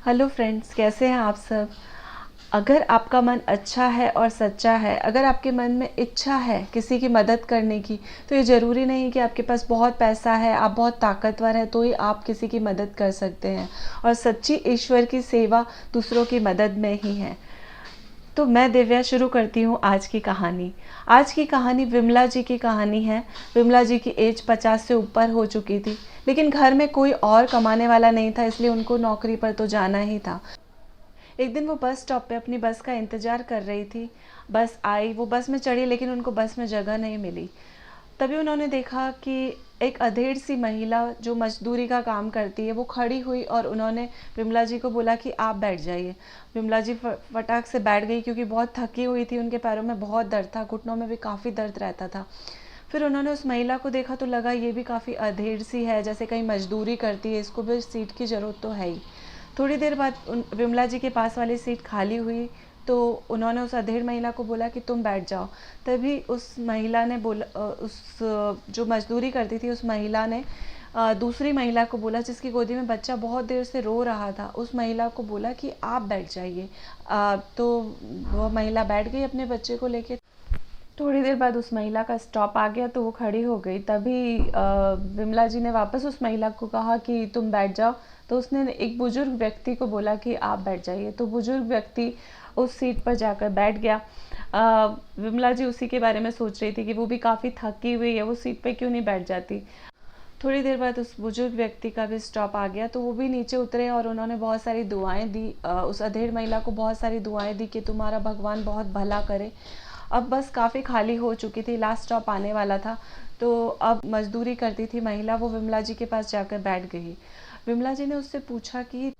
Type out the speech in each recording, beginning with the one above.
Hello friends, कैसे हैं आप सब। अगर आपका मन अच्छा है और सच्चा है, अगर आपके मन में इच्छा है किसी की मदद करने की, तो ये ज़रूरी नहीं कि आपके पास बहुत पैसा है, आप बहुत ताकतवर हैं तो ही आप किसी की मदद कर सकते हैं। और सच्ची ईश्वर की सेवा दूसरों की मदद में ही है। तो मैं दिव्या शुरू करती हूँ आज की कहानी। आज की कहानी विमला जी की कहानी है। विमला जी की एज 50 से ऊपर हो चुकी थी, लेकिन घर में कोई और कमाने वाला नहीं था, इसलिए उनको नौकरी पर तो जाना ही था। एक दिन वो बस स्टॉप पे अपनी बस का इंतज़ार कर रही थी। बस आई, वो बस में चढ़ी, लेकिन उनको बस में जगह नहीं मिली। तभी उन्होंने देखा कि एक अधेड़ सी महिला जो मजदूरी का काम करती है वो खड़ी हुई, और उन्होंने विमला जी को बोला कि आप बैठ जाइए। विमला जी फटाक से बैठ गई, क्योंकि बहुत थकी हुई थी, उनके पैरों में बहुत दर्द था, घुटनों में भी काफ़ी दर्द रहता था। फिर उन्होंने उस महिला को देखा तो लगा ये भी काफ़ी अधेड़ सी है, जैसे कहीं मजदूरी करती है, इसको भी सीट की ज़रूरत तो है ही। थोड़ी देर बाद विमला जी के पास वाली सीट खाली हुई, तो उन्होंने उस अधेड़ महिला को बोला कि तुम बैठ जाओ। तभी उस महिला ने बोला, जो मजदूरी करती थी उस महिला ने दूसरी महिला को बोला, जिसकी गोदी में बच्चा बहुत देर से रो रहा था, उस महिला को बोला कि आप बैठ जाइए। तो वह महिला बैठ गई अपने बच्चे को लेके। थोड़ी देर बाद उस महिला का स्टॉप आ गया तो वो खड़ी हो गई। तभी विमला जी ने वापस उस महिला को कहा कि तुम बैठ जाओ। तो उसने एक बुजुर्ग व्यक्ति को बोला कि आप बैठ जाइए। तो बुजुर्ग व्यक्ति उस सीट पर जाकर बैठ गया। विमला जी उसी के बारे में सोच रही थी कि वो भी काफ़ी थकी हुई है, वो सीट पे क्यों नहीं बैठ जाती। थोड़ी देर बाद उस बुजुर्ग व्यक्ति का भी स्टॉप आ गया, तो वो भी नीचे उतरे और उन्होंने बहुत सारी दुआएं दी। उस अधेड़ महिला को बहुत सारी दुआएं दी कि तुम्हारा भगवान बहुत भला करे। अब बस काफ़ी खाली हो चुकी थी, लास्ट स्टॉप आने वाला था। तो अब मजदूरी करती थी महिला, वो विमला जी के पास जाकर बैठ गई। विमला जी ने उससे पूछा कि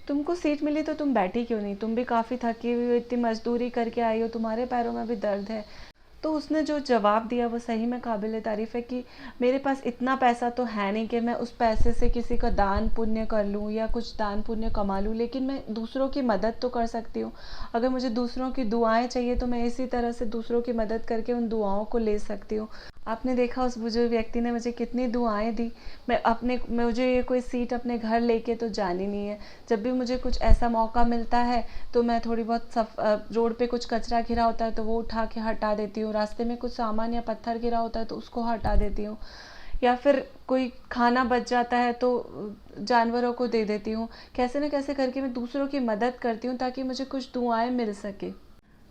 तुमको सीट मिली तो तुम बैठी क्यों नहीं, तुम भी काफ़ी थकी हुई हो, इतनी मजदूरी करके आई हो, तुम्हारे पैरों में भी दर्द है। तो उसने जो जवाब दिया वो सही में काबिल तारीफ़ है कि मेरे पास इतना पैसा तो है नहीं कि मैं उस पैसे से किसी का दान पुण्य कर लूँ या कुछ दान पुण्य कमा लूँ, लेकिन मैं दूसरों की मदद तो कर सकती हूँ। अगर मुझे दूसरों की दुआएं चाहिए तो मैं इसी तरह से दूसरों की मदद करके उन दुआओं को ले सकती हूँ। आपने देखा उस बुजुर्ग व्यक्ति ने मुझे कितनी दुआएं दी। मुझे ये कोई सीट अपने घर लेके तो जानी नहीं है। जब भी मुझे कुछ ऐसा मौका मिलता है तो मैं थोड़ी बहुत रोड पे कुछ कचरा गिरा होता है तो वो उठा के हटा देती हूँ, रास्ते में कुछ सामान या पत्थर गिरा होता है तो उसको हटा देती हूँ, या फिर कोई खाना बच जाता है तो जानवरों को दे देती हूँ। कैसे न कैसे करके मैं दूसरों की मदद करती हूँ ताकि मुझे कुछ दुआएं मिल सके।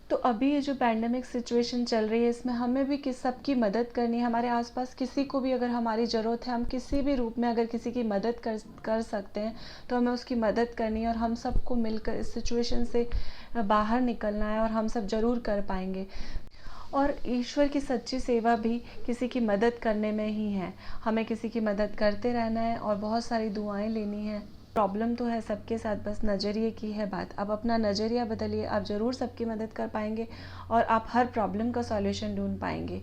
तो अभी ये जो पैंडेमिक सिचुएशन चल रही है, इसमें हमें भी किस सबकी मदद करनी है। हमारे आसपास किसी को भी अगर हमारी ज़रूरत है, हम किसी भी रूप में अगर किसी की मदद कर सकते हैं तो हमें उसकी मदद करनी है, और हम सबको मिलकर इस सिचुएशन से बाहर निकलना है, और हम सब ज़रूर कर पाएंगे। और ईश्वर की सच्ची सेवा भी किसी की मदद करने में ही है। हमें किसी की मदद करते रहना है और बहुत सारी दुआएं लेनी है। प्रॉब्लम तो है सबके साथ, बस नज़रिए की है बात। आप अपना नज़रिया बदलिए, आप ज़रूर सबकी मदद कर पाएंगे और आप हर प्रॉब्लम का सॉल्यूशन ढूंढ पाएंगे।